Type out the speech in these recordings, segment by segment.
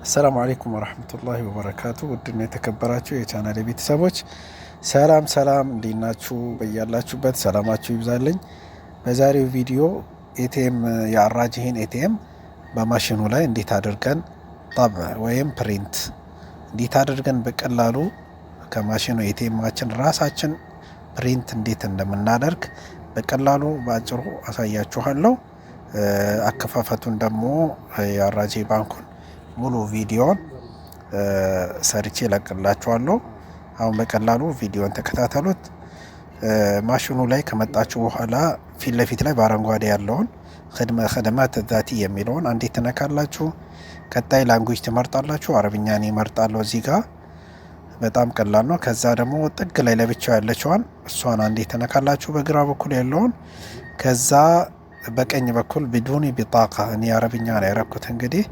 አሰላሙ አለይኩም ወረህመቱላሂ ወበረካቱ። ውድና የተከበራችሁ የቻናል ቤተሰቦች ሰላም ሰላም፣ እንዴት ናችሁ? በያላችሁበት ሰላማችሁ ይብዛልኝ። በዛሬው ቪዲዮ ኤቲኤም የአራጅሂን ኤቲኤም በማሽኑ ላይ እንዴት አድርገን ጠብ ወይም ፕሪንት እንዴት አድርገን በቀላሉ ከማሽኑ ኤቲኤማችን ራሳችን ፕሪንት እንዴት እንደምናደርግ በቀላሉ በአጭሩ አሳያችኋለሁ። አከፋፈቱን ደግሞ የአራጂ ባንኩን ሙሉ ቪዲዮን ሰርቼ ለቅላችኋለሁ። አሁን በቀላሉ ቪዲዮን ተከታተሉት። ማሽኑ ላይ ከመጣችሁ በኋላ ፊት ለፊት ላይ በአረንጓዴ ያለውን ኸደማት ዛቲ የሚለውን አንዴ ትነካላችሁ። ቀጣይ ላንጉጅ ትመርጣላችሁ። አረብኛ እኔ እመርጣለሁ እዚህ ጋር በጣም ቀላል ነው። ከዛ ደግሞ ጥግ ላይ ለብቻው ያለችዋን እሷን አንዴ ትነካላችሁ በግራ በኩል ያለውን። ከዛ በቀኝ በኩል ቢዱኒ ቢጣቃ እኔ አረብኛ ነው ያረኩት። እንግዲህ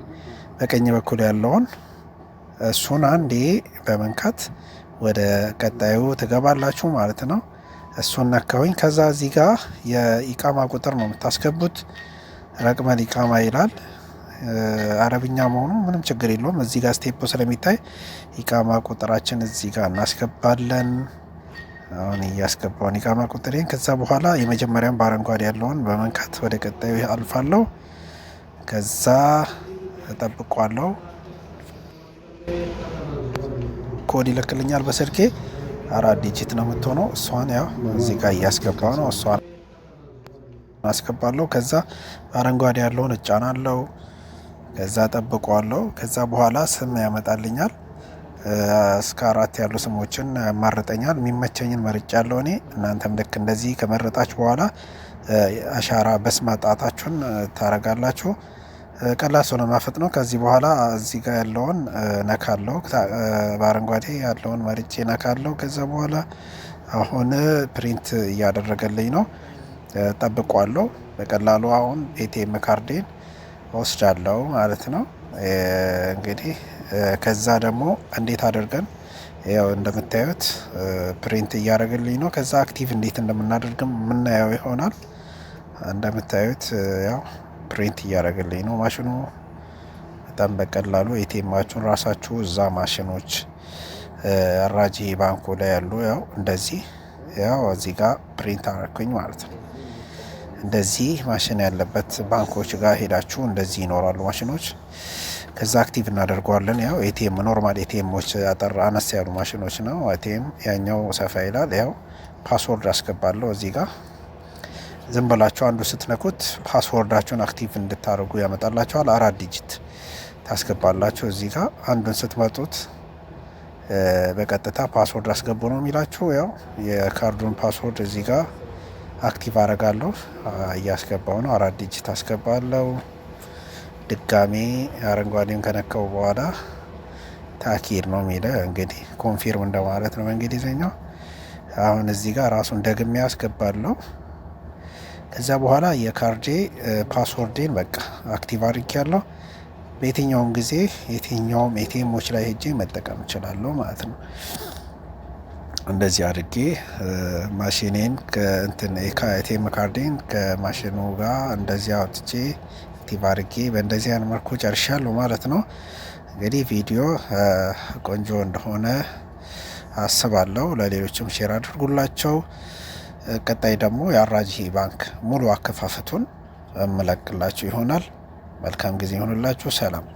በቀኝ በኩል ያለውን እሱን አንዴ በመንካት ወደ ቀጣዩ ትገባላችሁ ማለት ነው። እሱን ነካሁኝ። ከዛ እዚህ ጋር የኢቃማ ቁጥር ነው የምታስገቡት። ረቅመል ኢቃማ ይላል። አረብኛ መሆኑ ምንም ችግር የለውም። እዚህ ጋር ስቴፕ ስለሚታይ ኢቃማ ቁጥራችን እዚህ ጋር እናስገባለን። አሁን እያስገባውን ኢቃማ ቁጥሬን። ከዛ በኋላ የመጀመሪያውን በአረንጓዴ ያለውን በመንካት ወደ ቀጣዩ አልፋለሁ። ከዛ እጠብቋለሁ። ኮድ ይለክልኛል በስልኬ 4 ዲጂት ነው የምትሆነው። እሷን ያው እዚህ ጋር እያስገባው ነው። እሷን አስገባለሁ። ከዛ አረንጓዴ ያለውን እጫናለሁ። ከዛ ጠብቀዋለሁ። ከዛ በኋላ ስም ያመጣልኛል። እስከ 4 ያሉ ስሞችን ያማርጠኛል። የሚመቸኝን መርጫለሁ እኔ። እናንተም ልክ እንደዚህ ከመረጣችሁ በኋላ አሻራ በስማ ጣታችሁን ታረጋላችሁ። ቀላል ሰው ለማፈጥ ነው። ከዚህ በኋላ እዚህ ጋር ያለውን ነካለው። በአረንጓዴ ያለውን መርጬ ነካለው። ከዛ በኋላ አሁን ፕሪንት እያደረገልኝ ነው። ጠብቋለሁ። በቀላሉ አሁን ኤቲኤም ካርዴን ወስዳለሁ ማለት ነው። እንግዲህ ከዛ ደግሞ እንዴት አድርገን ያው እንደምታዩት ፕሪንት እያደረገልኝ ነው። ከዛ አክቲቭ እንዴት እንደምናደርግም የምናየው ይሆናል። እንደምታዩት ያው ፕሪንት እያደረገልኝ ነው ማሽኑ። በጣም በቀላሉ ኤቲኤማችሁን ራሳችሁ እዛ ማሽኖች አራጂ ባንኩ ላይ ያሉ ያው እንደዚህ ያው እዚህ ጋር ፕሪንት አደረኩኝ ማለት ነው። እንደዚህ ማሽን ያለበት ባንኮች ጋር ሄዳችሁ እንደዚህ ይኖራሉ ማሽኖች። ከዛ አክቲቭ እናደርገዋለን። ያው ኤቲኤም ኖርማል ኤቲኤሞች አጠር አነስ ያሉ ማሽኖች ነው። ኤቲኤም ያኛው ሰፋ ይላል። ያው ፓስወርድ አስገባለሁ እዚህ ጋር። ዝም ብላችሁ አንዱ ስትነኩት ፓስወርዳችሁን አክቲቭ እንድታደርጉ ያመጣላችኋል። 4 ዲጂት ታስገባላችሁ እዚህ ጋር። አንዱን ስትመጡት በቀጥታ ፓስወርድ አስገቡ ነው የሚላችሁ። ያው የካርዱን ፓስወርድ እዚህ ጋር አክቲቭ አረጋለሁ። እያስገባው ነው። 4 ዲጂት አስገባለሁ። ድጋሜ አረንጓዴን ከነካው በኋላ ታኪር ነው የሚለ እንግዲህ ኮንፊርም እንደማለት ነው በእንግሊዝኛው። አሁን እዚህ ጋር ራሱን ደግሜ ያስገባለሁ። ከዛ በኋላ የካርዴ ፓስወርዴን በቃ አክቲቭ አድርጌያለሁ። በየትኛውም ጊዜ የትኛውም ኤቲኤሞች ላይ ሄጄ መጠቀም እችላለሁ ማለት ነው። እንደዚህ አድርጌ ማሽኔን ከእንትን ኤቲኤም ካርዴን ከማሽኑ ጋር እንደዚህ አውጥቼ አክቲቭ አድርጌ በእንደዚህ አይነት መልኩ ጨርሻለሁ ማለት ነው። እንግዲህ ቪዲዮ ቆንጆ እንደሆነ አስባለሁ። ለሌሎችም ሼር አድርጉላቸው። ቀጣይ ደግሞ የአራጂ ባንክ ሙሉ አከፋፈቱን እመለቅላችሁ ይሆናል። መልካም ጊዜ ይሆንላችሁ። ሰላም